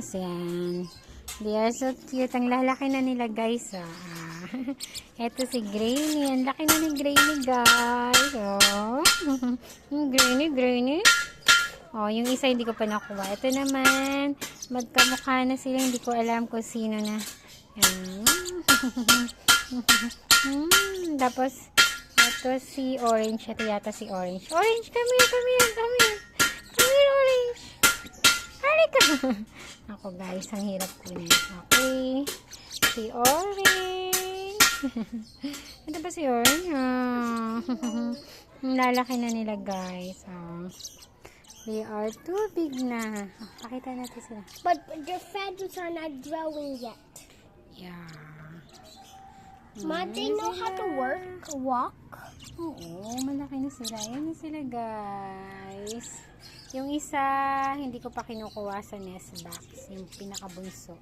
guys. Yan. They are so cute. Ang lalaki na nila guys. Eto si Grainy. Ang laki na ni Grainy guys. Oh. Grainy. Oh, yung isa hindi ko pa nakuha. Ito naman. Magkamukha na sila. Hindi ko alam kung sino na. Tapos, ito si Orange. Ito yata si Orange. Orange, come here, Orange. Halika. Ako guys, ang hirap kunin. Okay. Si Orange. Ito ba si Orange? Ang lalaki na nila guys. They are too big na. Pakita natin sila. But their feathers are not growing yet. Yeah. Ma, they know how to walk. Oo, malaki na sila. Yan na sila guys. Yung isa, hindi ko pa kinukuha sa nest box. Yung pinakabunso.